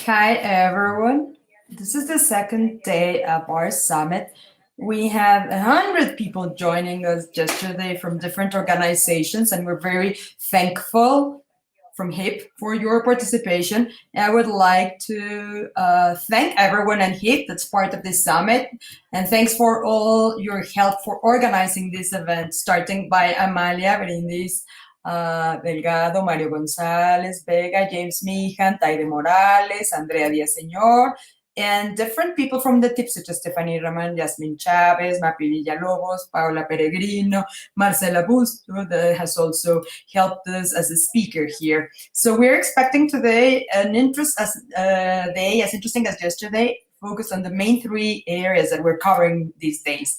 Hi, everyone. This is the second day of our summit. We have 100 people joining us yesterday from different organizations, and we're very thankful from HIP for your participation. I would like to thank everyone at HIP that's part of this summit, and thanks for all your help for organizing this event, starting by Amalia Brindis, Delgado, Mario González, Vega, James Meehan, Taide Morales, Andrea Villaseñor, and different people from the TIP, such as Stephanie Raman, Yasmin Chavez, Mapi Villalobos, Paola Peregrino, Marcela Busto, that has also helped us as a speaker here. So we're expecting today an day as interesting as yesterday, focused on the main three areas that we're covering these days.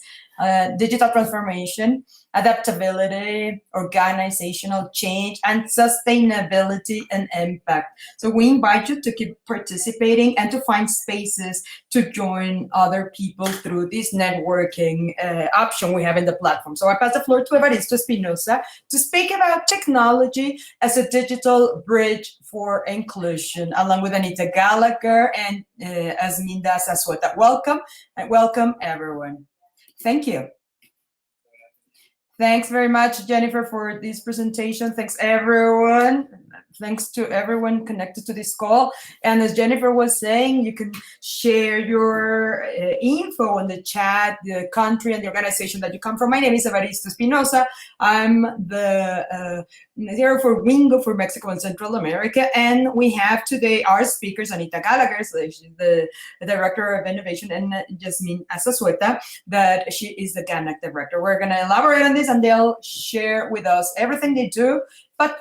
Digital transformation, adaptability, organizational change, and sustainability and impact. So we invite you to keep participating and to find spaces to join other people through this networking option we have in the platform. So I pass the floor to Evaristo Espinosa to speak about technology as a digital bridge for inclusion, along with Anita Gallagher and Asminda Sasweta. Welcome, and welcome everyone. Thank you. Thanks very much, Jennifer, for this presentation. Thanks, everyone. Thanks to everyone connected to this call. And as Jennifer was saying, you can share your info in the chat, the country and the organization that you come from. My name is Evaristo Espinosa. I'm the there for Wingo for Mexico and Central America. And we have today our speakers, Anita Gallagher, so she's the Director of Innovation, and Jasmine Asazueta, that she is the GNAC Director. We're going to elaborate on this and they'll share with us everything they do. But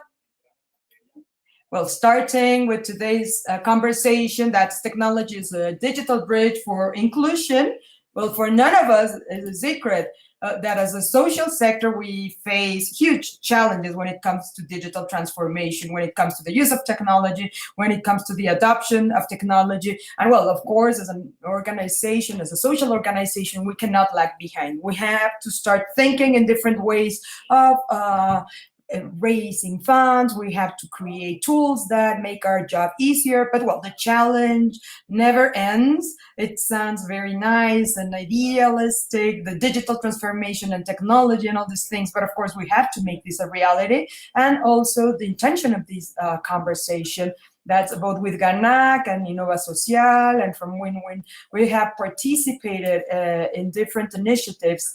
well, starting with today's conversation, that's technology is a digital bridge for inclusion. Well, for none of us is a secret that as a social sector, we face huge challenges when it comes to digital transformation, when it comes to the use of technology, when it comes to the adoption of technology. And well, of course, as an organization, as a social organization, we cannot lag behind. We have to start thinking in different ways of raising funds. We have to create tools that make our job easier, but well, the challenge never ends. It sounds very nice and idealistic, the digital transformation and technology and all these things, but of course we have to make this a reality. And also the intention of this conversation, that's both with GNAC and Innova Social and from Win-Win. We have participated in different initiatives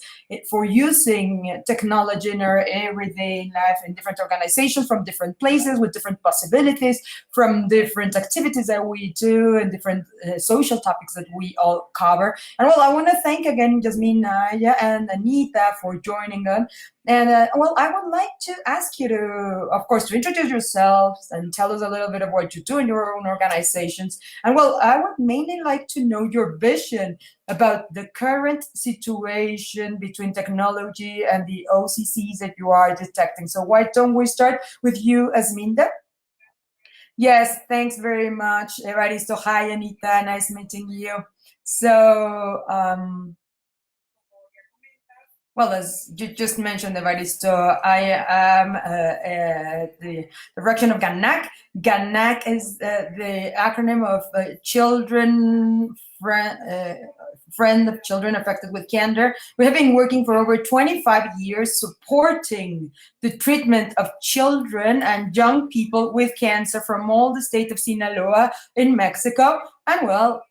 for using technology in our everyday life in different organizations from different places with different possibilities, from different activities that we do and different social topics that we all cover. And well, I want to thank again Jasmine, Naya, and Anita for joining us. And well, I would like to ask you to, of course, to introduce yourselves and tell us a little bit of what you do in your own organizations. And well, I would mainly like to know your vision about the current situation between technology and the OCCs that you are detecting. So why don't we start with you, Asminda? Yes, thanks very much, Evaristo. Hi, Anita. Nice meeting you. So, well, as you just mentioned, Evaristo, I am the direction of GNAC. GNAC is the acronym of Friend of Children Affected with Cancer. We have been working for over 25 years supporting the treatment of children and young people with cancer from all the state of Sinaloa in Mexico. And well,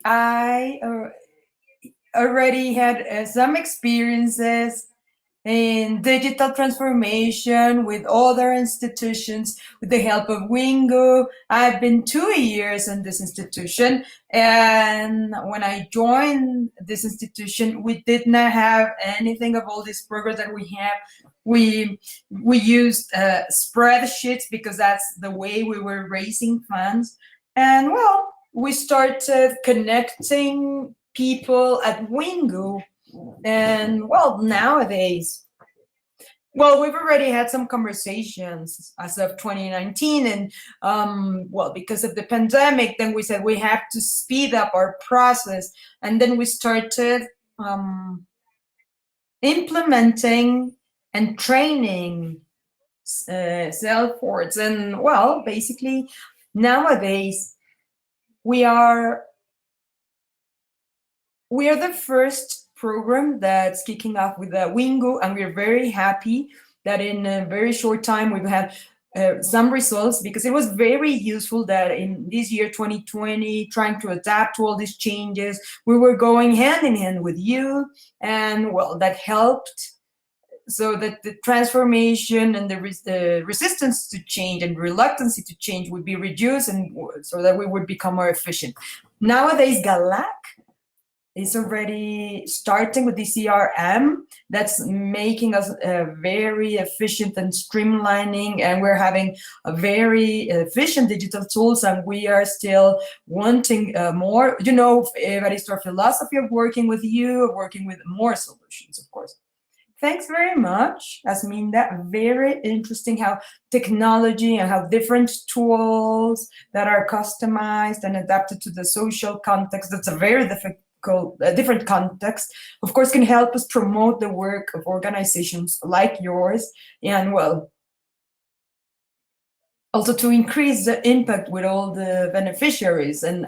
I already had some experiences in digital transformation with other institutions with the help of Wingo. I've been 2 years in this institution, and when I joined this institution, we did not have anything of all these programs that we have. We used spreadsheets because that's the way we were raising funds. And well, we started connecting people at Wingo. And well, nowadays, well, we've already had some conversations as of 2019. And well, because of the pandemic, then we said we have to speed up our process. And then we started implementing and training Salesforce. And well, basically nowadays we are the first program that's kicking off with the Wingo, and we're very happy that in a very short time we've had some results, because it was very useful that in this year 2020, trying to adapt to all these changes, we were going hand in hand with you, and well, that helped so that the transformation and the resistance to change and reluctancy to change would be reduced, and so that we would become more efficient. Nowadays, GALAC is already starting with the CRM that's making us very efficient and streamlining, and we're having a very efficient digital tools, and we are still wanting more. You know, Evaristo, our philosophy of working with you, working with more solutions, of course. Thanks very much, Asminda. Very interesting how technology and how different tools that are customized and adapted to the social context, that's a very different context, of course, can help us promote the work of organizations like yours, and well, also to increase the impact with all the beneficiaries, and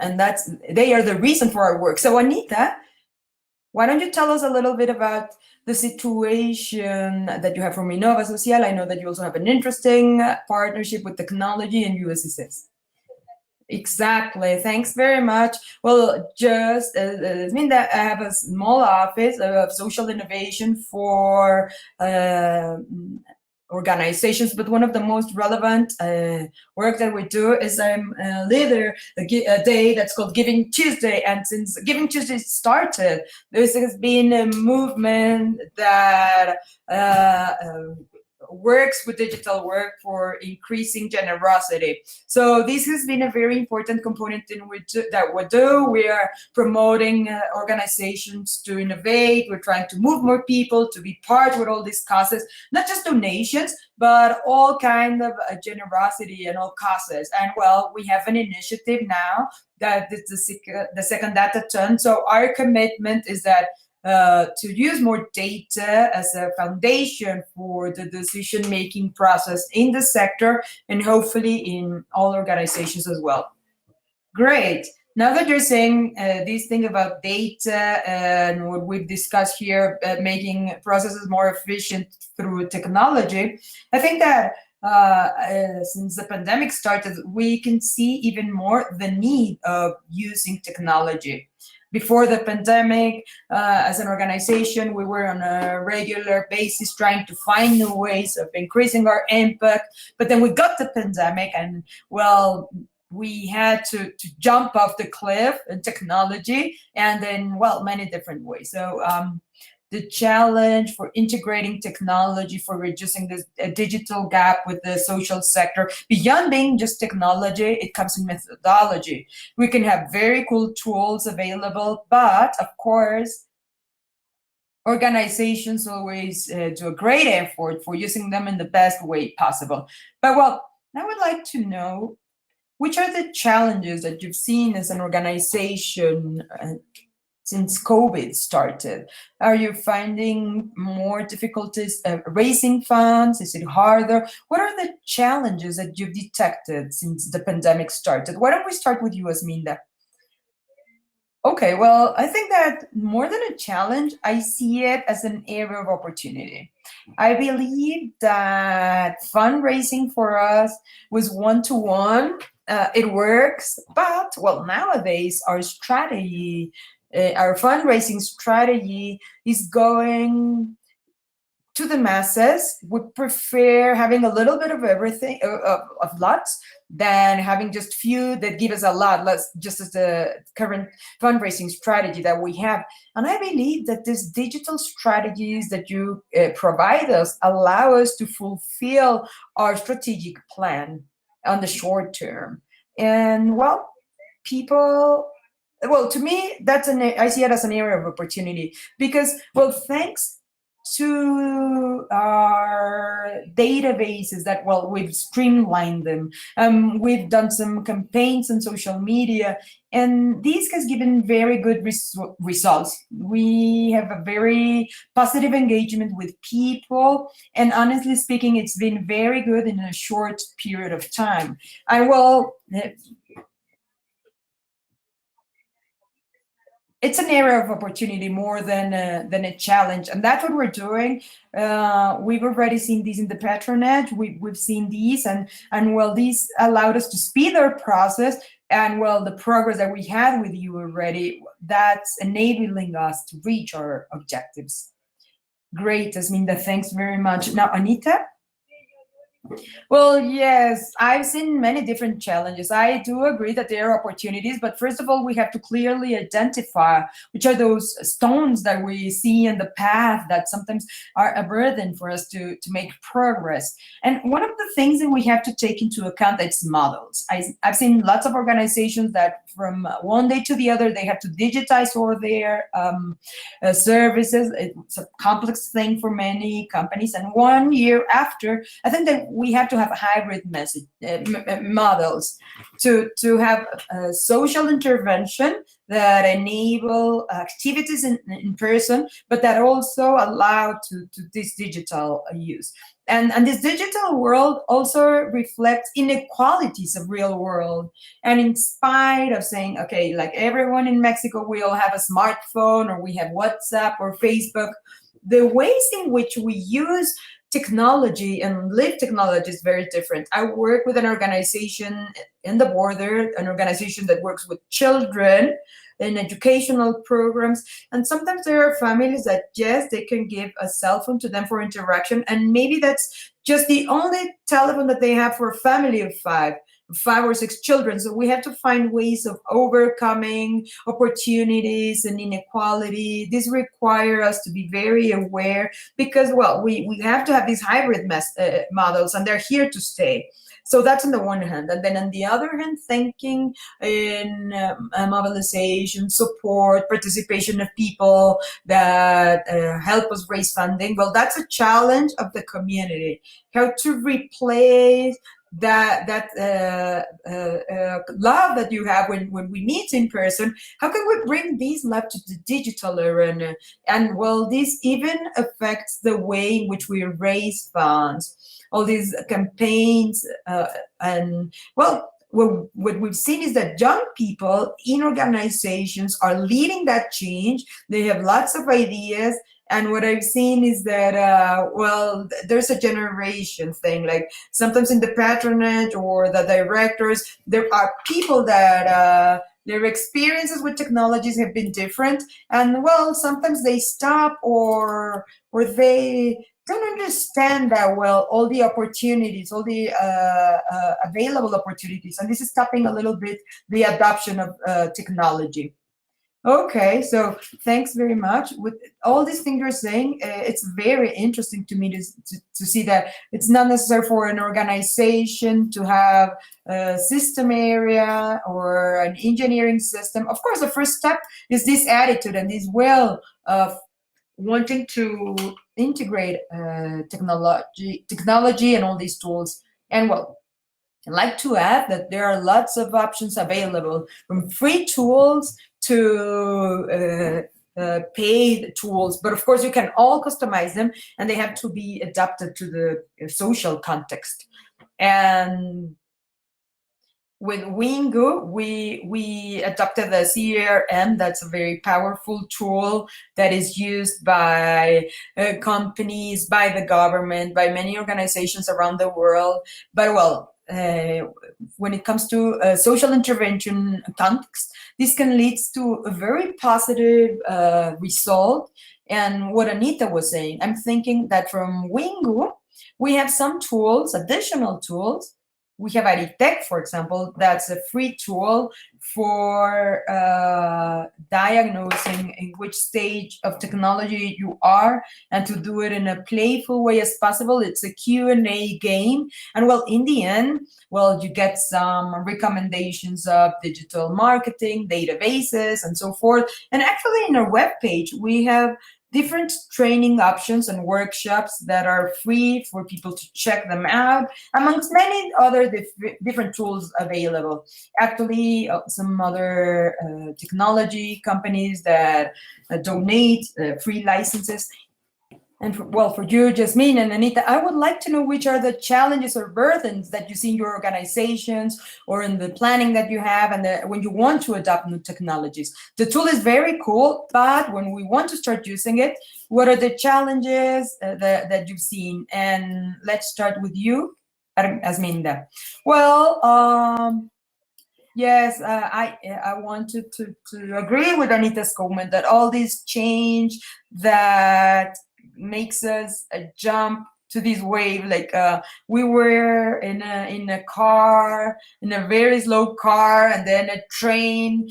they are the reason for our work. So Anita, why don't you tell us a little bit about the situation that you have from Innova Social? I know that you also have an interesting partnership with technology and USSS. Exactly. Thanks very much. Well, just mean that I have a small office of social innovation for organizations, but one of the most relevant work that we do is I'm a leader a day that's called Giving Tuesday, and since Giving Tuesday started, there has been a movement that works with digital work for increasing generosity. So this has been a very important component in which that we do. We are promoting organizations to innovate. We're trying to move more people to be part with all these causes, not just donations, but all kind of generosity and all causes. And well, we have an initiative now that is the second data turn. So our commitment is that to use more data as a foundation for the decision-making process in the sector, and hopefully in all organizations as well. Great. Now that you're saying this thing about data and what we've discussed here, making processes more efficient through technology, I think that since the pandemic started, we can see even more the need of using technology. Before the pandemic, as an organization, we were on a regular basis trying to find new ways of increasing our impact. But then we got the pandemic, and well, we had to jump off the cliff in technology, and then, well, many different ways. So the challenge for integrating technology, for reducing this digital gap with the social sector, beyond being just technology, it comes in methodology. We can have very cool tools available, but of course, organizations always do a great effort for using them in the best way possible. But well, I would like to know, which are the challenges that you've seen as an organization since COVID started? Are you finding more difficulties raising funds? Is it harder? What are the challenges that you've detected since the pandemic started? Why don't we start with you, Asminda? Okay, well, I think that more than a challenge, I see it as an area of opportunity. I believe that fundraising for us was one-to-one. It works, but well, nowadays our strategy, our fundraising strategy is going to the masses. We prefer having a little bit of everything, of lots, than having just few that give us a lot, less, just as the current fundraising strategy that we have. And I believe that these digital strategies that you provide us allow us to fulfill our strategic plan on the short term. And well, to me, I see it as an area of opportunity, because, well, thanks to our databases that, well, we've streamlined them. We've done some campaigns on social media, and this has given very good results. We have a very positive engagement with people, and honestly speaking, it's been very good in a short period of time. I will it's an area of opportunity more than a challenge, and that's what we're doing. We've already seen these in the patronage. We've seen these, and well, these allowed us to speed our process, and well, the progress that we had with you already, that's enabling us to reach our objectives. Great, Asminda, thanks very much. Now, Anita. Well, yes, I've seen many different challenges. I do agree that there are opportunities, but first of all, we have to clearly identify which are those stones that we see in the path that sometimes are a burden for us to make progress. And one of the things that we have to take into account is models. I've seen lots of organizations that from one day to the other, they have to digitize all their services. It's a complex thing for many companies. And 1 year after, I think that we have to have hybrid models to have social intervention that enable activities in person, but that also allow to this digital use. And this digital world also reflects inequalities of real world. And in spite of saying, okay, like everyone in Mexico, we all have a smartphone, or we have WhatsApp or Facebook, the ways in which we use technology and live technology is very different. I work with an organization in the border, an organization that works with children in educational programs. And sometimes there are families that, yes, they can give a cell phone to them for interaction. And maybe that's just the only telephone that they have for a family of five or six children. So we have to find ways of overcoming opportunities and inequality. This requires us to be very aware because, well, we have to have these hybrid models, and they're here to stay. So that's on the one hand. And then on the other hand, thinking in mobilization, support, participation of people that help us raise funding. Well, that's a challenge of the community. How to replace that love that you have when we meet in person. How can we bring this love to the digital arena? And well, this even affects the way in which we raise funds, all these campaigns, and well, what we've seen is that young people in organizations are leading that change. They have lots of ideas. And what I've seen is that, well, there's a generation thing. Like sometimes in the patronage or the directors, there are people that their experiences with technologies have been different. And well, sometimes they stop or they don't understand that well all the opportunities, all the available opportunities. And this is stopping a little bit the adoption of technology. Okay, so thanks very much. With all these things you're saying, it's very interesting to me to see that it's not necessary for an organization to have a system area or an engineering system. Of course, the first step is this attitude and this will of wanting to integrate technology and all these tools. And well, I'd like to add that there are lots of options available, from free tools to paid tools, but of course you can all customize them and they have to be adapted to the social context. And with Wingu, we adopted the CRM. That's a very powerful tool that is used by companies, by the government, by many organizations around the world. But well, when it comes to social intervention context, this can lead to a very positive result. And what Anita was saying, I'm thinking that from Wingu, we have some tools, additional tools. We have Aritech, for example, that's a free tool for diagnosing in which stage of technology you are and to do it in a playful way as possible. It's a Q&A game. And well, in the end, well, you get some recommendations of digital marketing, databases, and so forth. And actually in our webpage, we have different training options and workshops that are free for people to check them out, amongst many other different tools available. Actually, some other technology companies that donate free licenses. And for you, Jasmine and Anita, I would like to know which are the challenges or burdens that you see in your organizations or in the planning that you have and when you want to adopt new technologies. The tool is very cool, but when we want to start using it, what are the challenges that you've seen? And let's start with you, Asminda. Well, yes, I wanted to agree with Anita's comment that all this change that makes us jump to this wave, like we were in a car, in a very slow car, and then a train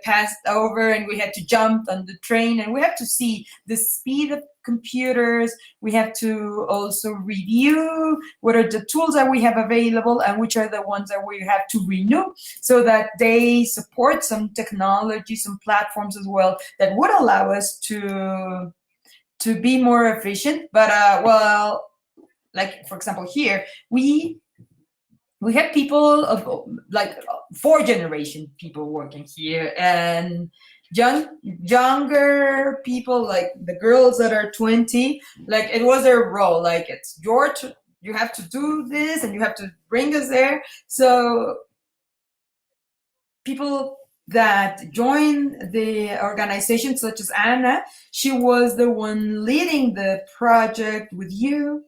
passed over and we had to jump on the train, and we have to see the speed of computers. We have to also review what are the tools that we have available and which are the ones that we have to renew, so that they support some technology, some platforms as well that would allow us to be more efficient. But well, like for example here, we have people of like 4th-generation people working here, and younger people, like the girls that are 20, like it was their role, like it's your you have to do this and you have to bring us there. So people that join the organization, such as Anna, she was the one leading the project with you.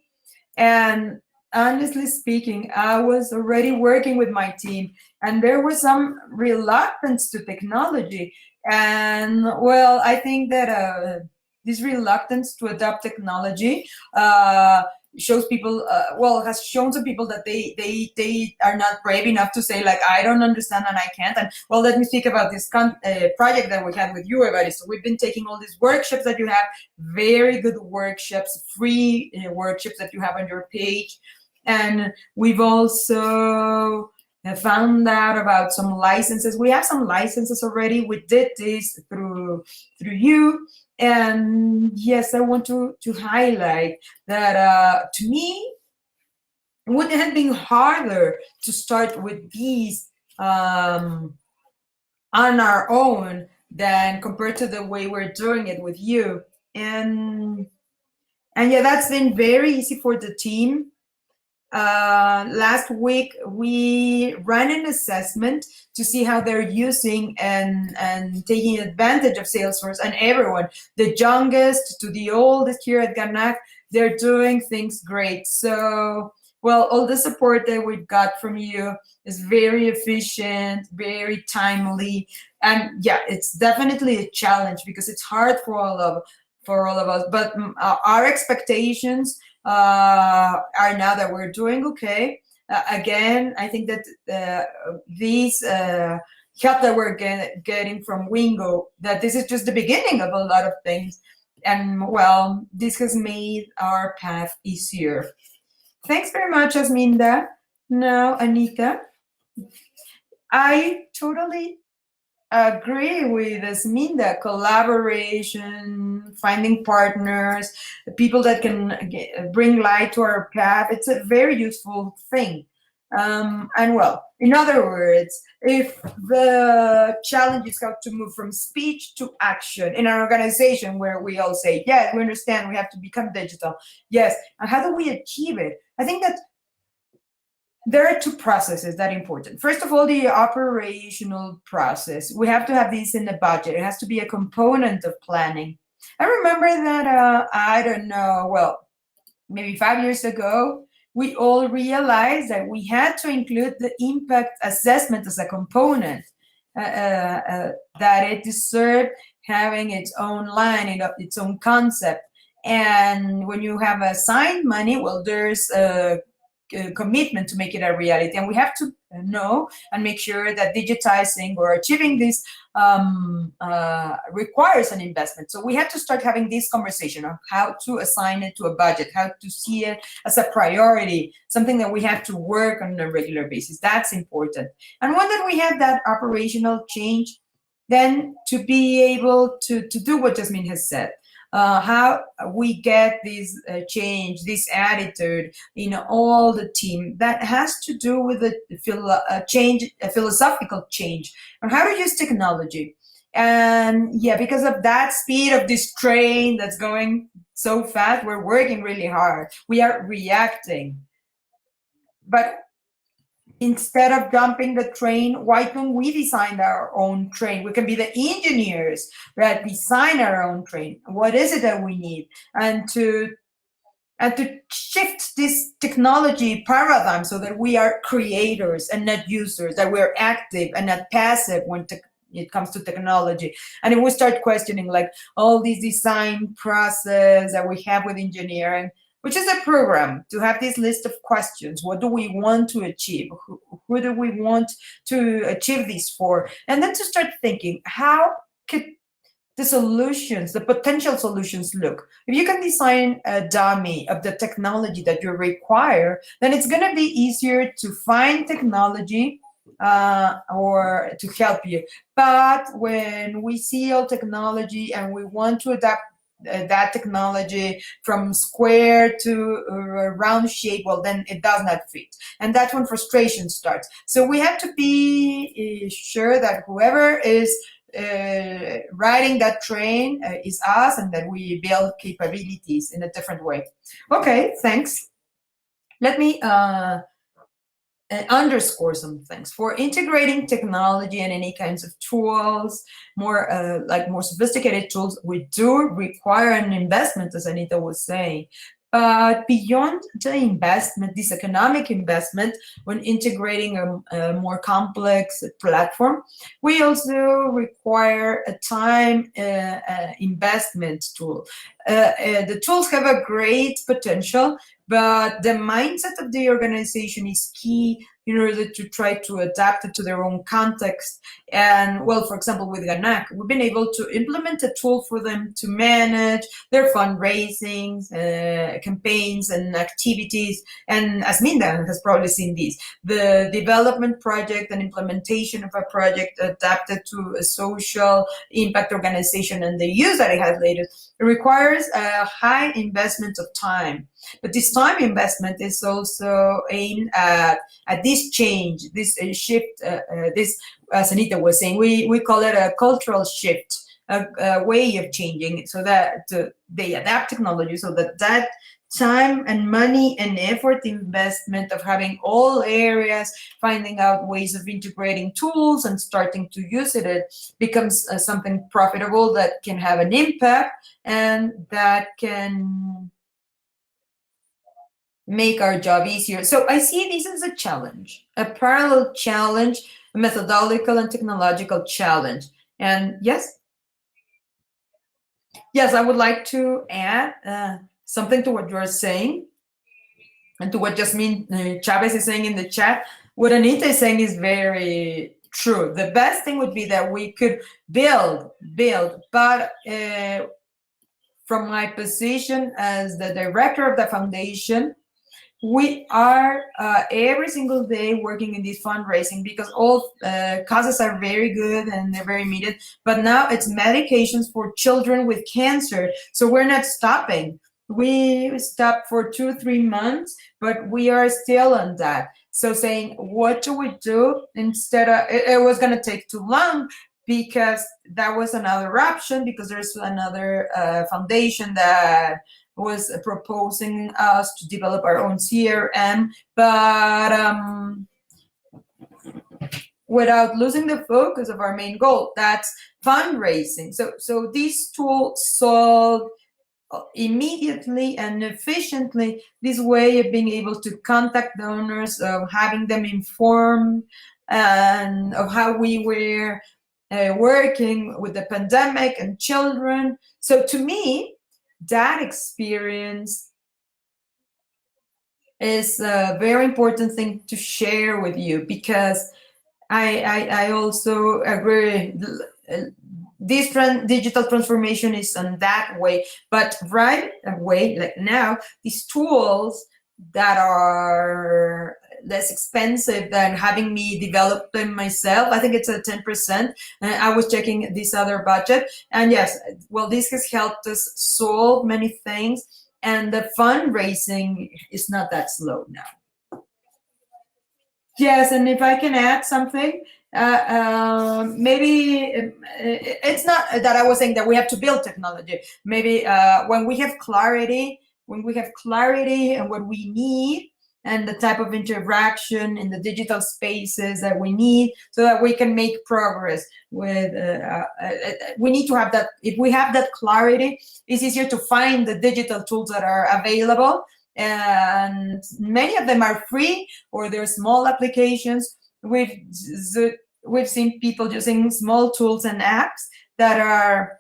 And honestly speaking, I was already working with my team, and there was some reluctance to technology. And well, I think that this reluctance to adopt technology shows people, well, has shown some people that they are not brave enough to say, like, I don't understand and I can't. And well, let me speak about this project that we had with you, everybody. So we've been taking all these workshops that you have, very good workshops, free workshops that you have on your page. And we've also found out about some licenses. We have some licenses already. We did this through you. And yes, I want to highlight that to me, it would have been harder to start with these on our own than compared to the way we're doing it with you. And yeah, that's been very easy for the team. Last week we ran an assessment to see how they're using and taking advantage of Salesforce, and everyone, the youngest to the oldest here at GNAC, they're doing things great. So well, all the support that we've got from you is very efficient, very timely, and yeah, it's definitely a challenge because it's hard for all of us. But our expectations are now that we're doing okay. Again, I think that these help that we're getting from Wingo, that this is just the beginning of a lot of things. And well, this has made our path easier. Thanks very much, Asminda. Now, Anita, I totally agree with Asminda. Collaboration, finding partners, people that can bring light to our path, it's a very useful thing. And well, in other words, if the challenge is how to move from speech to action in an organization where we all say, yes, we understand we have to become digital. Yes, and how do we achieve it? I think that there are 2 processes that are important. First of all, the operational process. We have to have this in the budget. It has to be a component of planning. I remember that, I don't know, well, maybe 5 years ago, we all realized that we had to include the impact assessment as a component, that it deserved having its own line, its own concept. And when you have assigned money, well, there's a commitment to make it a reality, and we have to know and make sure that digitizing or achieving this requires an investment. So we have to start having this conversation of how to assign it to a budget, how to see it as a priority, something that we have to work on a regular basis. That's important. And when that we have that operational change, then to be able to do what Jasmine has said, how we get this change, this attitude in all the team. That has to do with a philosophical change on how to use technology. And yeah, because of that speed of this train that's going so fast, we're working really hard. We are reacting. But instead of jumping the train, why don't we design our own train? We can be the engineers that design our own train. What is it that we need? And to shift this technology paradigm so that we are creators and not users, that we're active and not passive when it comes to technology. And if we start questioning like all these design process that we have with engineering, which is a program to have this list of questions. What do we want to achieve? Who do we want to achieve this for? And then to start thinking, how could the solutions, the potential solutions look? If you can design a dummy of the technology that you require, then it's going to be easier to find technology or to help you. But when we see all technology and we want to adapt that technology from square to round shape, well, then it does not fit. And that's when frustration starts. So we have to be sure that whoever is riding that train is us, and that we build capabilities in a different way. Okay, thanks. Let me underscore some things. For integrating technology and any kinds of tools, more sophisticated tools, we do require an investment, as Anita was saying. But beyond the investment, this economic investment, when integrating a more complex platform, we also require a time investment tool. The tools have a great potential, but the mindset of the organization is key in order to try to adapt it to their own context. And well, for example, with GNAC, we've been able to implement a tool for them to manage their fundraising, campaigns and activities. And Asminda has probably seen these. The development project and implementation of a project adapted to a social impact organization and the use that it has later, it requires a high investment of time. But this time investment is also aimed at this change, this shift, this, as Anita was saying, we call it a cultural shift, a way of changing, so that they adapt technology so that time and money and effort investment of having all areas, finding out ways of integrating tools and starting to use it becomes something profitable that can have an impact and that can make our job easier. So I see this as a challenge, a parallel challenge, a methodological and technological challenge. And yes, I would like to add something to what you're saying and to what Jasmine Chavez is saying in the chat. What Anita is saying is very true. The best thing would be that we could build, but from my position as the director of the foundation, we are every single day working in this fundraising because all causes are very good and they're very needed. But now it's medications for children with cancer. So we're not stopping. We stopped for 2-3 months, but we are still on that. So saying, what do we do instead of, it was going to take too long because that was another option, because there's another foundation that was proposing us to develop our own CRM, but without losing the focus of our main goal, that's fundraising. So these tools solve immediately and efficiently this way of being able to contact donors, of having them informed, and of how we were working with the pandemic and children. So to me, that experience is a very important thing to share with you, because I also agree this digital transformation is on that way, but right away, like now, these tools that are less expensive than having me develop them myself. I think it's a 10%. And I was checking this other budget. And yes, well, this has helped us solve many things. And the fundraising is not that slow now. Yes, and if I can add something, maybe it's not that I was saying that we have to build technology. Maybe when we have clarity, and what we need, and the type of interaction in the digital spaces that we need, so that we can make progress. We need to have that. If we have that clarity, it's easier to find the digital tools that are available, and many of them are free or they're small applications. We've seen people using small tools and apps that are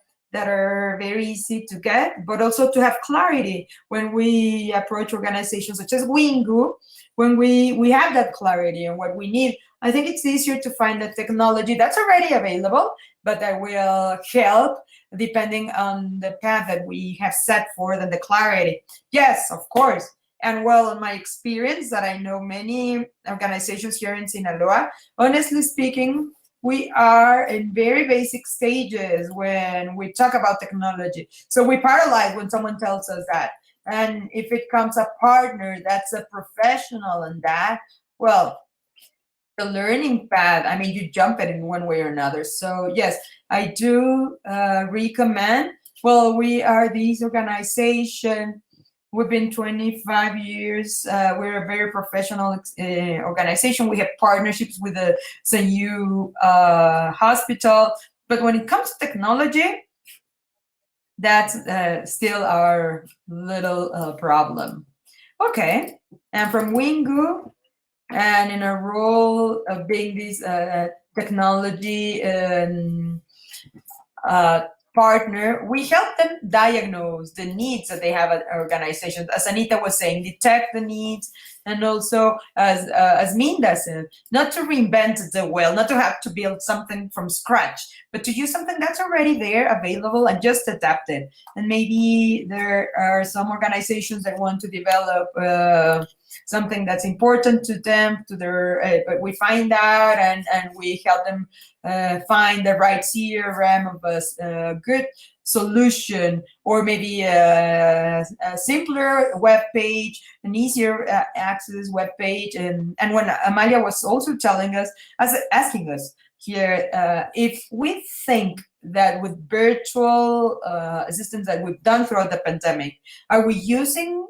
very easy to get, but also to have clarity when we approach organizations such as Wingu. When we have that clarity on what we need, I think it's easier to find the technology that's already available, but that will help depending on the path that we have set forth and the clarity. Yes, of course. And well, in my experience, that I know many organizations here in Sinaloa, honestly speaking, we are in very basic stages when we talk about technology. So we paralyze when someone tells us that. And if it comes a partner that's a professional in that, well, the learning path, I mean, you jump it in one way or another. So yes, I do recommend. Well, we are this organization. We've been 25 years. We're a very professional organization. We have partnerships with the SNU hospital. But when it comes to technology, that's still our little problem. Okay, and from Wingu, and in a role of being this technology partner, we help them diagnose the needs that they have at organizations. As Anita was saying, detect the needs, and also as Minda said, not to reinvent the wheel, not to have to build something from scratch, but to use something that's already there, available, and just adapt it. And maybe there are some organizations that want to develop something that's important to them, to their, but we find out, and we help them find the right CRM of a good solution, or maybe a simpler web page, an easier access web page. And when Amalia was also telling us, asking us here, if we think that with virtual assistants that we've done throughout the pandemic, are we using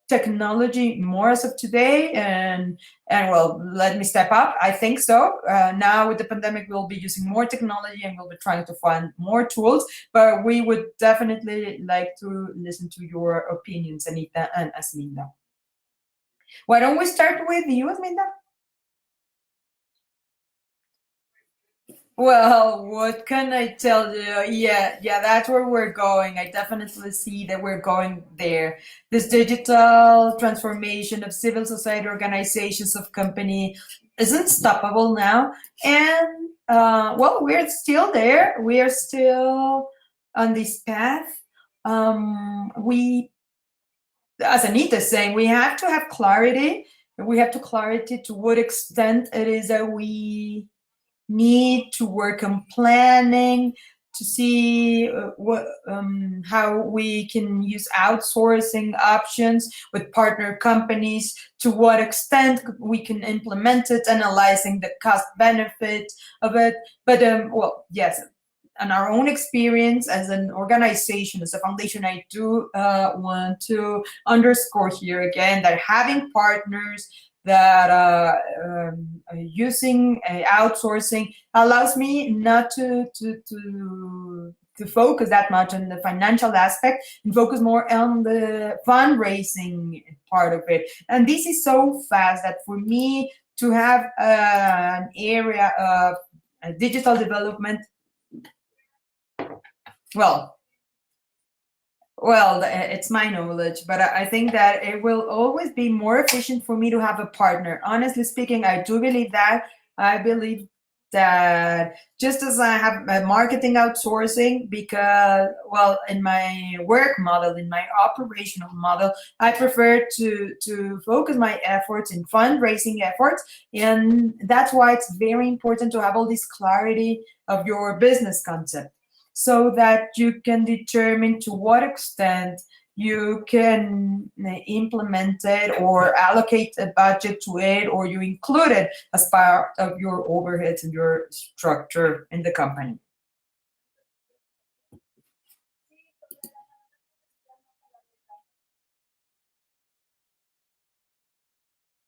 technology more as of today? And well, let me step up. I think so. Now with the pandemic, we'll be using more technology and we'll be trying to find more tools, but we would definitely like to listen to your opinions, Anita and Asminda. Why don't we start with you, Asminda? Well, what can I tell you? Yeah, that's where we're going. I definitely see that we're going there. This digital transformation of civil society organizations, of company, is unstoppable now. And well, we're still there. We are still on this path. We, as Anita is saying, we have to have clarity. We have to clarity to what extent it is that we need to work on planning, to see what how we can use outsourcing options with partner companies, to what extent we can implement it, analyzing the cost benefit of it. But well, yes, on our own experience as an organization, as a foundation, I do want to underscore here again that having partners that using outsourcing allows me not to focus that much on the financial aspect and focus more on the fundraising part of it. And this is so fast that for me to have an area of digital development, well, it's my knowledge, but I think that it will always be more efficient for me to have a partner. Honestly speaking, I do believe that. I believe that just as I have a marketing outsourcing, because, well, in my work model, in my operational model, I prefer to focus my efforts in fundraising efforts. And that's why it's very important to have all this clarity of your business concept so that you can determine to what extent you can implement it or allocate a budget to it, or you include it as part of your overheads and your structure in the company.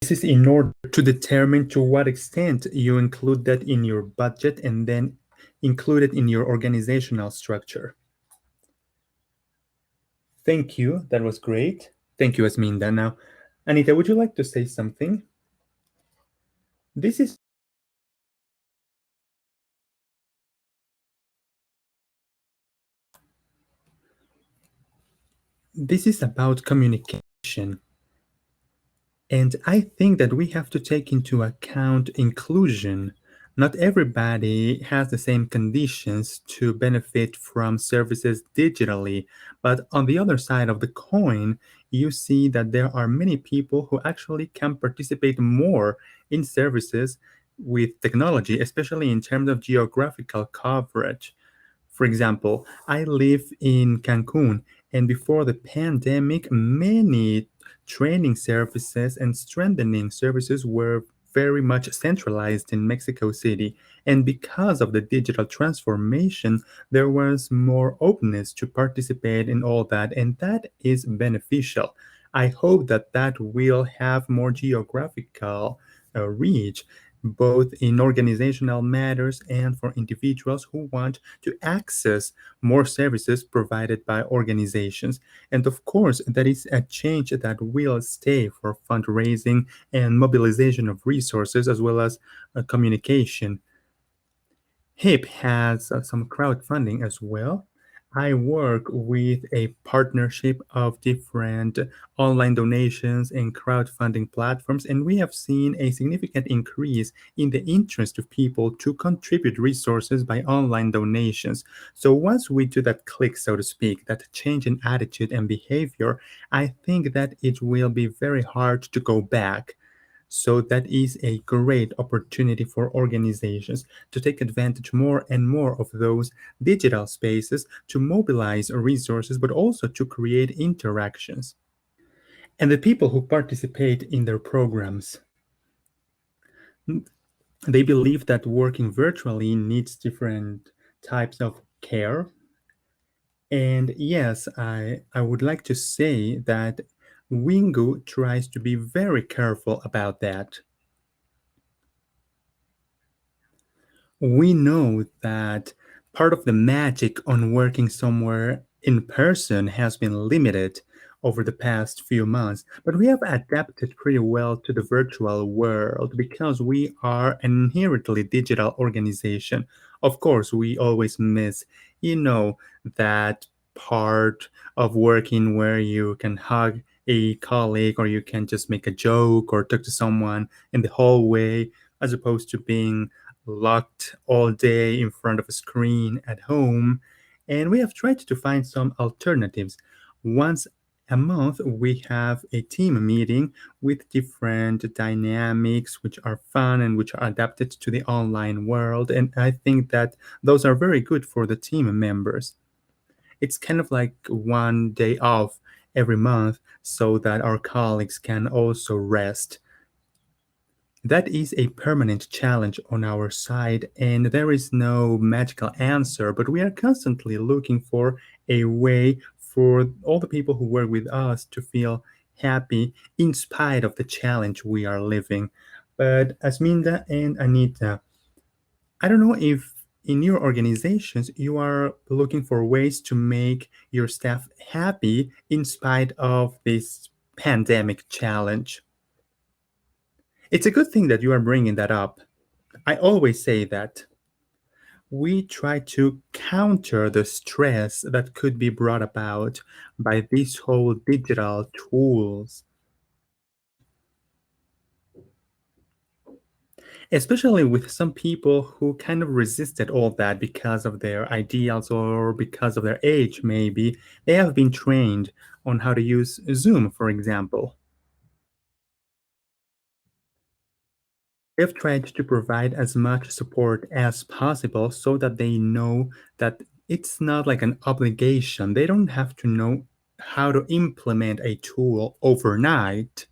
This is in order to determine to what extent you include that in your budget and then include it in your organizational structure. Thank you. That was great. Thank you, Asminda. Now, Anita, would you like to say something? This is about communication. And I think that we have to take into account inclusion. Not everybody has the same conditions to benefit from services digitally, but on the other side of the coin, you see that there are many people who actually can participate more in services with technology, especially in terms of geographical coverage. For example, I live in Cancun, and before the pandemic, many training services and strengthening services were very much centralized in Mexico City. And because of the digital transformation, there was more openness to participate in all that, and that is beneficial. I hope that that will have more geographical reach, both in organizational matters and for individuals who want to access more services provided by organizations. And of course, that is a change that will stay for fundraising and mobilization of resources as well as communication. HIP has some crowdfunding as well. I work with a partnership of different online donations and crowdfunding platforms, and we have seen a significant increase in the interest of people to contribute resources by online donations. So once we do that click, so to speak, that change in attitude and behavior, I think that it will be very hard to go back. So that is a great opportunity for organizations to take advantage more and more of those digital spaces to mobilize resources, but also to create interactions. And the people who participate in their programs, they believe that working virtually needs different types of care. And yes, I would like to say that Wingu tries to be very careful about that. We know that part of the magic on working somewhere in person has been limited over the past few months, but we have adapted pretty well to the virtual world because we are an inherently digital organization. Of course, we always miss, that part of working where you can hug a colleague or you can just make a joke or talk to someone in the hallway as opposed to being locked all day in front of a screen at home, and we have tried to find some alternatives. Once a month, we have a team meeting with different dynamics which are fun and which are adapted to the online world, and I think that those are very good for the team members. It's kind of like one day off every month so that our colleagues can also rest. That is a permanent challenge on our side, and there is no magical answer, but we are constantly looking for a way for all the people who work with us to feel happy in spite of the challenge we are living. But Asminda and Anita, I don't know if in your organizations you are looking for ways to make your staff happy in spite of this pandemic challenge. It's a good thing that you are bringing that up. I always say that we try to counter the stress that could be brought about by these whole digital tools. especially with some people who kind of resisted all that because of their ideals or because of their age, maybe. They have been trained on how to use Zoom, for example. They've tried to provide as much support as possible so that they know that it's not like an obligation. They don't have to know how to implement a tool overnight.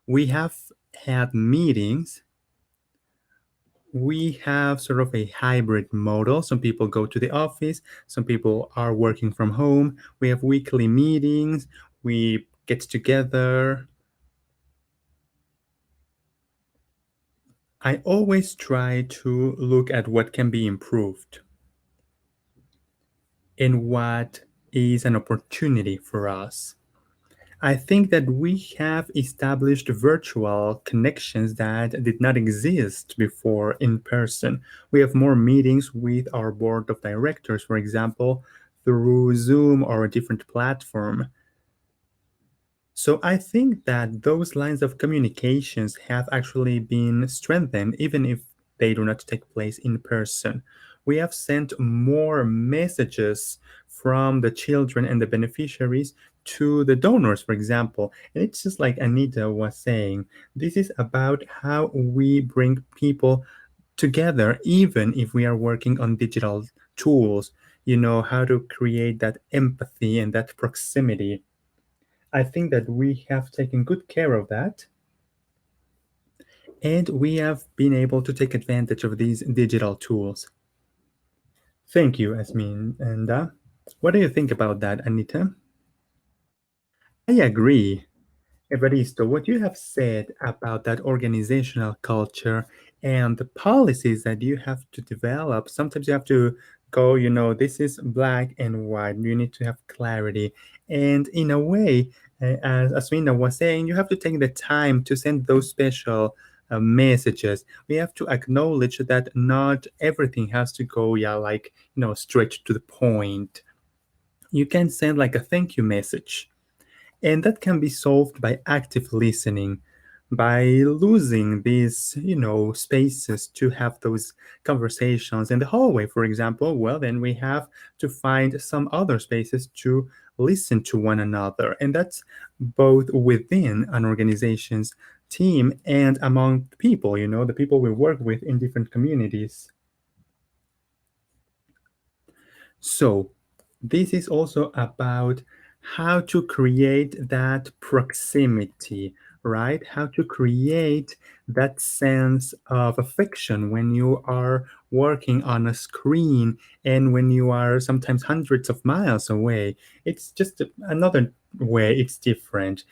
We have had meetings. We have sort of a hybrid model. Some people go to the office, some people are working from home. We have weekly meetings, we get together. I always try to look at what can be improved and what is an opportunity for us. I think that we have established virtual connections that did not exist before in person. We have more meetings with our board of directors, for example, through Zoom or a different platform. So I think that those lines of communications have actually been strengthened, even if they do not take place in person. We have sent more messages from the children and the beneficiaries to the donors, for example. And it's just like Anita was saying, this is about how we bring people together, even if we are working on digital tools, how to create that empathy and that proximity. I think that we have taken good care of that, and we have been able to take advantage of these digital tools. Thank you, Asmin. And what do you think about that, Anita? I agree. Evaristo, what you have said about that organizational culture and the policies that you have to develop, sometimes you have to go, this is black and white. You need to have clarity. And in a way, as Asmina was saying, you have to take the time to send those special messages. We have to acknowledge that not everything has to go, yeah, like, straight to the point. You can send like a thank you message, and that can be solved by active listening, by losing these, spaces to have those conversations in the hallway, for example. Well, then we have to find some other spaces to listen to one another. And that's both within an organization's team and among people, the people we work with in different communities. So, this is also about how to create that proximity, right? How to create that sense of affection when you are working on a screen and when you are sometimes hundreds of miles away. It's just another way, it's different.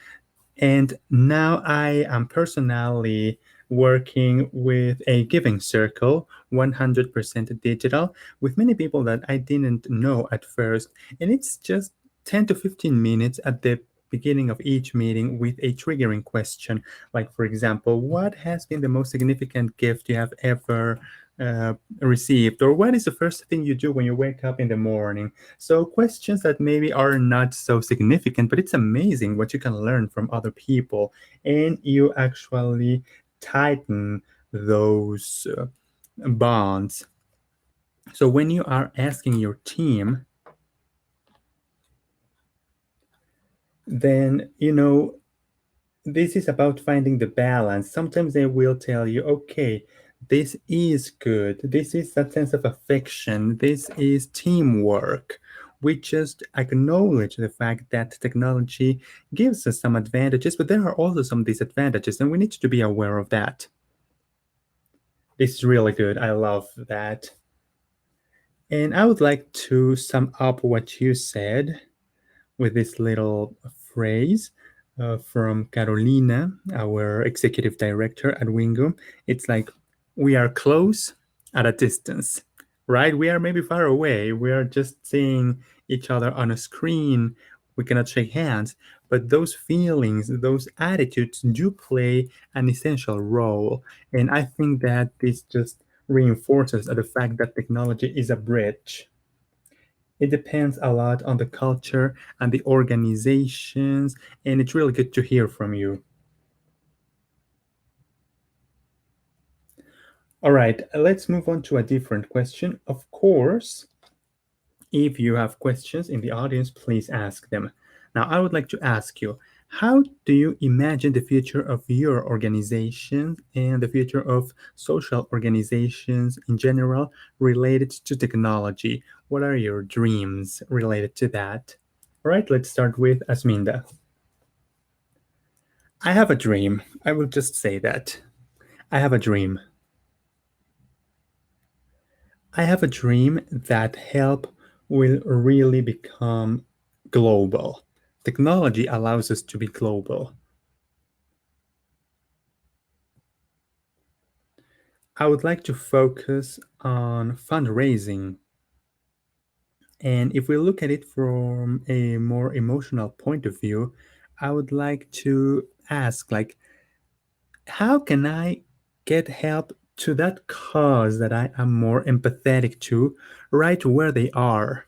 And now I am personally working with a giving circle, 100% digital, with many people that I didn't know at first. And it's just 10 to 15 minutes at the beginning of each meeting with a triggering question. Like, for example, what has been the most significant gift you have ever received? Or what is the first thing you do when you wake up in the morning? So questions that maybe are not so significant, but it's amazing what you can learn from other people, and you actually tighten those bonds. So when you are asking your team, then this is about finding the balance. Sometimes they will tell you, okay, this is good. This is that sense of affection. This is teamwork. We just acknowledge the fact that technology gives us some advantages, but there are also some disadvantages, and we need to be aware of that. This is really good. I love that. And I would like to sum up what you said with this little phrase from Carolina, our executive director at Wingo. It's like, we are close at a distance, right? We are maybe far away. We are just seeing each other on a screen. We cannot shake hands, but those feelings, those attitudes do play an essential role. And I think that this just reinforces the fact that technology is a bridge. It depends a lot on the culture and the organizations, and it's really good to hear from you. All right, let's move on to a different question. Of course, if you have questions in the audience, please ask them. Now, I would like to ask you, how do you imagine the future of your organization and the future of social organizations in general related to technology? What are your dreams related to that? All right, let's start with Asminda. I have a dream. I will just say that. I have a dream. I have a dream that help will really become global. Technology allows us to be global. I would like to focus on fundraising. And if we look at it from a more emotional point of view, I would like to ask, like, how can I get help to that cause that I am more empathetic to right where they are?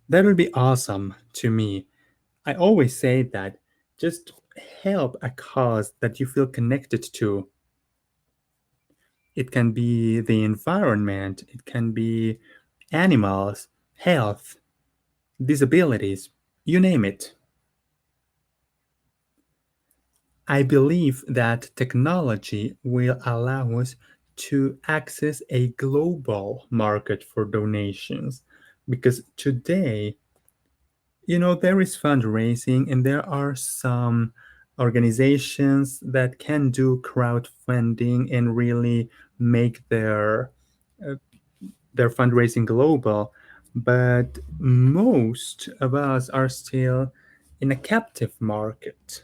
That would be awesome to me. I always say that just help a cause that you feel connected to. It can be the environment, it can be animals, health, disabilities, you name it. I believe that technology will allow us to access a global market for donations because today, there is fundraising and there are some organizations that can do crowdfunding and really make uh, their fundraising global, but most of us are still in a captive market.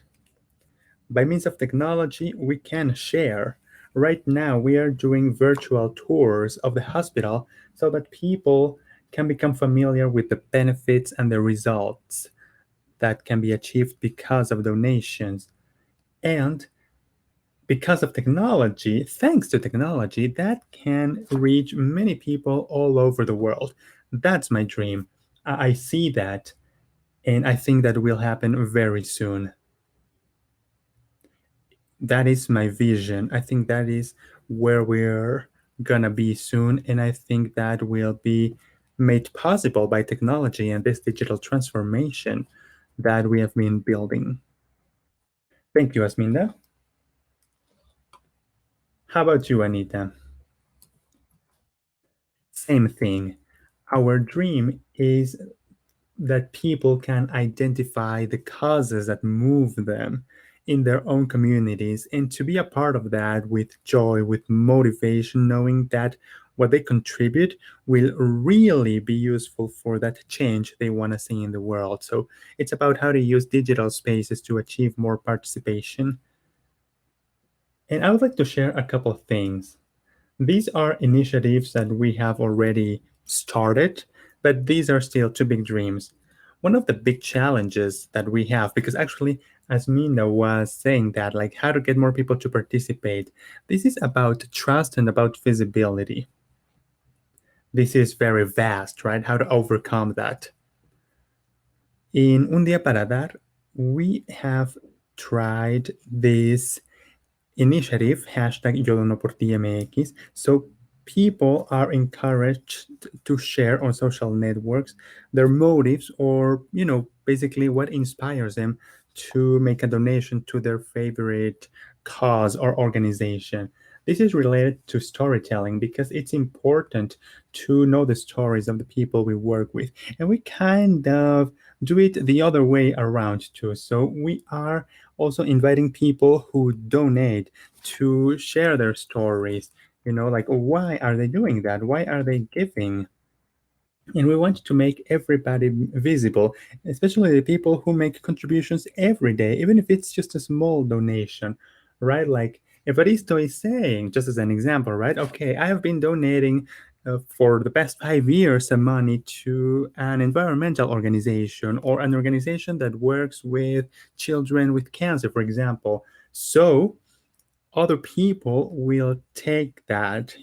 By means of technology, we can share. Right now, we are doing virtual tours of the hospital so that people can become familiar with the benefits and the results that can be achieved because of donations. And because of technology, thanks to technology, that can reach many people all over the world. That's my dream. I see that, and I think that will happen very soon. That is my vision. I think that is where we're gonna be soon, and I think that will be made possible by technology and this digital transformation that we have been building. Thank you, Asminda. How about you, Anita? Same thing. Our dream is that people can identify the causes that move them in their own communities and to be a part of that with joy, with motivation, knowing that what they contribute will really be useful for that change they want to see in the world. So it's about how to use digital spaces to achieve more participation. And I would like to share a couple of things. These are initiatives that we have already started, but these are still two big dreams. One of the big challenges that we have, because actually, as Mina was saying that, like how to get more people to participate, this is about trust and about visibility. This is very vast, right? How to overcome that. In Un Día para Dar, we have tried this initiative, hashtag Yo Dono por Ti MX. So people are encouraged to share on social networks their motives or, basically what inspires them to make a donation to their favorite cause or organization. This is related to storytelling because it's important to know the stories of the people we work with. And we kind of do it the other way around too. So we are also inviting people who donate to share their stories. Like why are they doing that? Why are they giving? And we want to make everybody visible, especially the people who make contributions every day, even if it's just a small donation, right? Like Evaristo is saying, just as an example, right? Okay, I have been donating for the past 5 years some money to an environmental organization or an organization that works with children with cancer, for example. So other people will take that,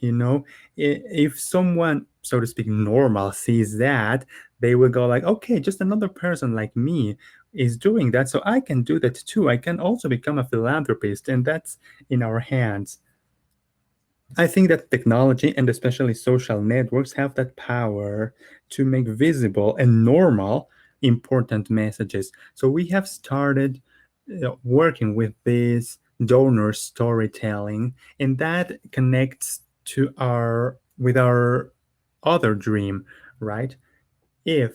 if someone, so to speak, normal sees that, they will go like, okay, just another person like me is doing that, so I can do that too. I can also become a philanthropist, and that's in our hands. I think that technology and especially social networks have that power to make visible and normal important messages. So we have started working with this donor storytelling, and that connects to our with our other dream, right? If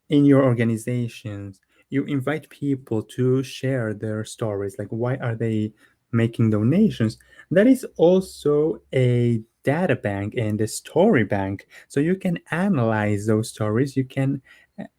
in your organizations you invite people to share their stories, like why are they making donations, that is also a data bank and a story bank, so you can analyze those stories, you can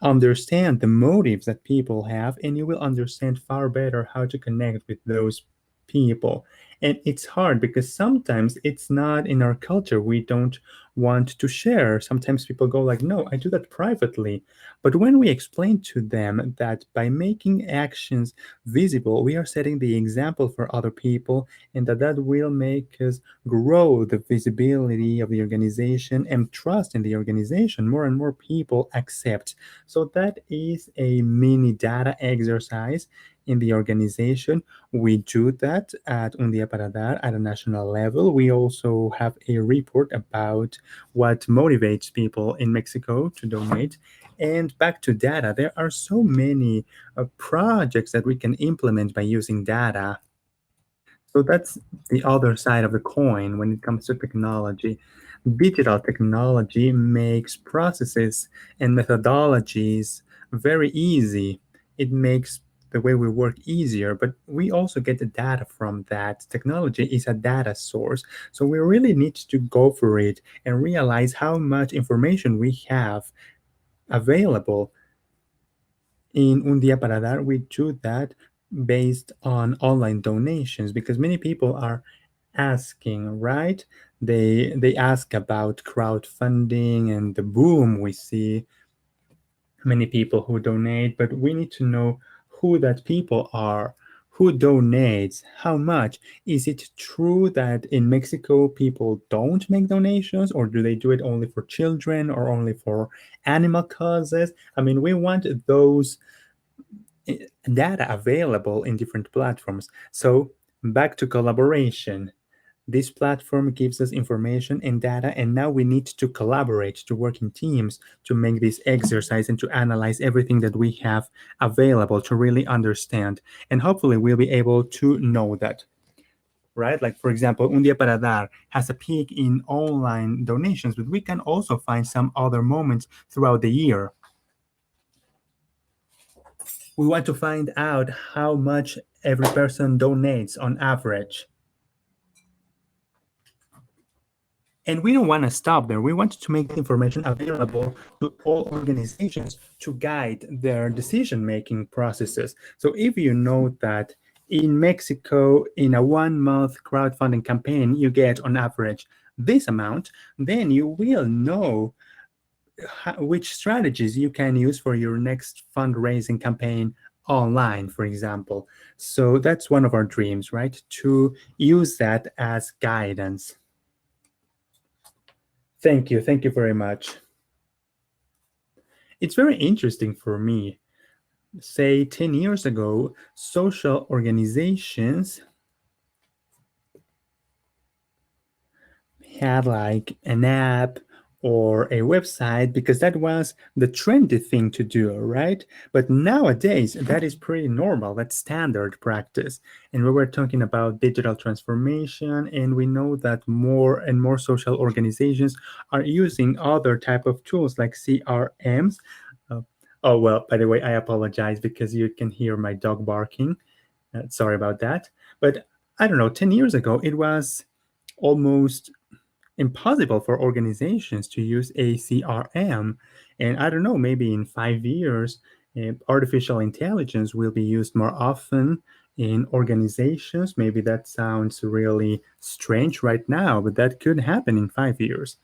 understand the motives that people have, and you will understand far better how to connect with those people. And it's hard because sometimes it's not in our culture, we don't want to share. Sometimes people go like, no, I do that privately. But when we explain to them that by making actions visible, we are setting the example for other people, and that will make us grow the visibility of the organization and trust in the organization, more and more people accept. So that is a mini data exercise in the organization. We do that at Un Día para Dar at a national level. We also have a report about what motivates people in Mexico to donate. And back to data, there are so many projects that we can implement by using data. So that's the other side of the coin when it comes to technology. Digital technology makes processes and methodologies very easy. It makes the way we work easier, but we also get the data from that. Technology is a data source. So we really need to go for it and realize how much information we have available. In Un Día para Dar, we do that based on online donations because many people are asking, right? They ask about crowdfunding and the boom we see, many people who donate, but we need to know who that people are, who donates, how much. Is it true that in Mexico people don't make donations, or do they do it only for children or only for animal causes? I mean, we want those data available in different platforms. So back to collaboration. This platform gives us information and data, and now we need to collaborate, to work in teams, to make this exercise and to analyze everything that we have available to really understand. And hopefully, we'll be able to know that, right? Like, for example, Un Día para Dar has a peak in online donations, but we can also find some other moments throughout the year. We want to find out how much every person donates on average. And we don't want to stop there. We want to make the information available to all organizations to guide their decision making processes. So if you know that in Mexico, in a 1 month crowdfunding campaign, you get on average this amount, then you will know which strategies you can use for your next fundraising campaign online, for example. So that's one of our dreams, right? To use that as guidance. Thank you. Thank you very much. It's very interesting for me. Say 10 years ago, social organizations had like an app or a website because that was the trendy thing to do, right? But nowadays, that is pretty normal. That's standard practice. And we were talking about digital transformation, and we know that more and more social organizations are using other type of tools like CRMs. Uh, oh, well, by the way, I apologize because you can hear my dog barking. Sorry about that. But I don't know, 10 years ago, it was almost impossible for organizations to use a CRM. And I don't know, maybe in 5 years, artificial intelligence will be used more often in organizations. Maybe that sounds really strange right now, but that could happen in 5 years.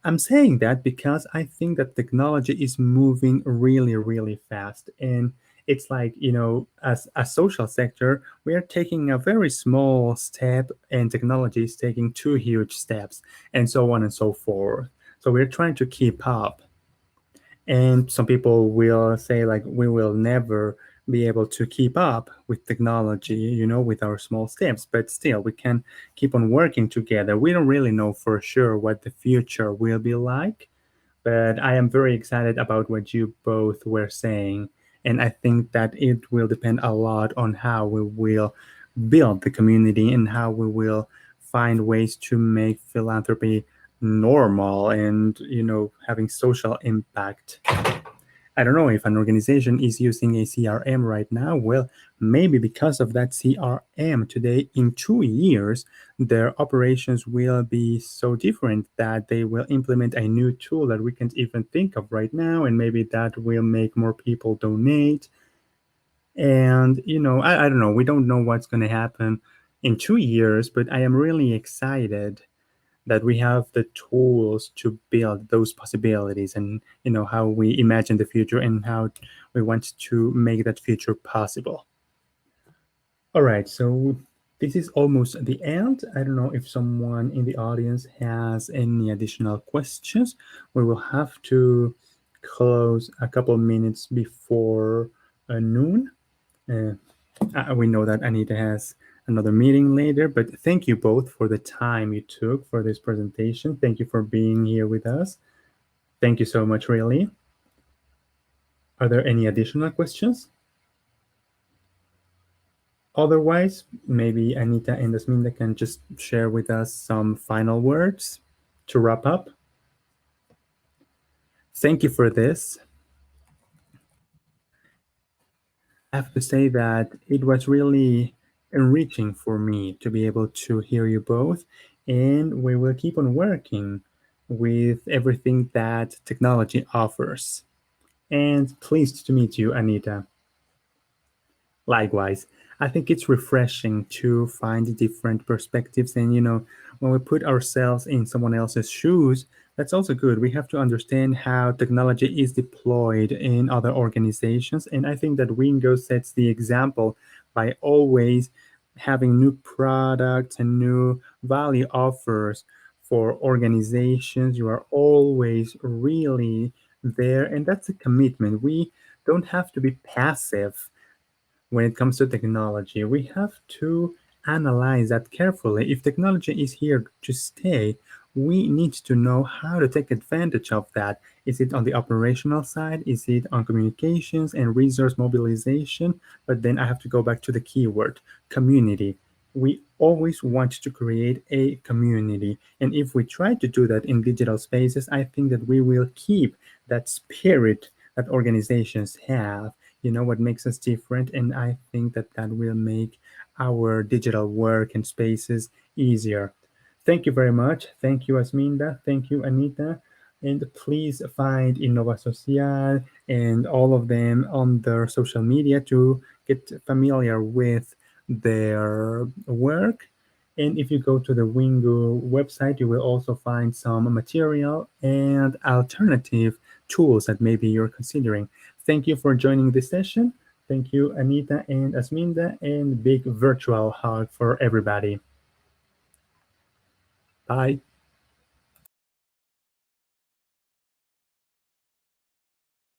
I'm saying that because I think that technology is moving really, really fast. And it's like, as a social sector, we are taking a very small step, and technology is taking two huge steps, and so on and so forth. So we're trying to keep up. And some people will say, like, we will never be able to keep up with technology, with our small steps, but still we can keep on working together. We don't really know for sure what the future will be like, but I am very excited about what you both were saying. And I think that it will depend a lot on how we will build the community and how we will find ways to make philanthropy normal and, having social impact. I don't know if an organization is using a CRM right now. Well, maybe because of that CRM today, in 2 years, their operations will be so different that they will implement a new tool that we can't even think of right now. And maybe that will make more people donate. And, I don't know. We don't know what's going to happen in 2 years, but I am really excited that we have the tools to build those possibilities, and how we imagine the future and how we want to make that future possible. All right, so this is almost the end. I don't know if someone in the audience has any additional questions. We will have to close a couple minutes before noon. uh, we know that Anita has another meeting later, but thank you both for the time you took for this presentation. Thank you for being here with us. Thank you so much, really. Are there any additional questions? Otherwise, maybe Anita and Asminda can just share with us some final words to wrap up. Thank you for this. I have to say that it was really enriching for me to be able to hear you both, and we will keep on working with everything that technology offers. And pleased to meet you, Anita. Likewise, I think it's refreshing to find different perspectives. And, when we put ourselves in someone else's shoes, that's also good. We have to understand how technology is deployed in other organizations. And I think that Wingo sets the example by always having new products and new value offers for organizations. You are always really there. And that's a commitment. We don't have to be passive when it comes to technology. We have to analyze that carefully. If technology is here to stay, we need to know how to take advantage of that. Is it on the operational side? Is it on communications and resource mobilization? But then I have to go back to the keyword community. We always want to create a community. And if we try to do that in digital spaces, I think that we will keep that spirit that organizations have, what makes us different. And I think that that will make our digital work and spaces easier. Thank you very much. Thank you, Asminda. Thank you, Anita. And please find Innova Social and all of them on their social media to get familiar with their work. And if you go to the Wingo website, you will also find some material and alternative tools that maybe you're considering. Thank you for joining this session. Thank you, Anita and Asminda, and big virtual hug for everybody. Bye.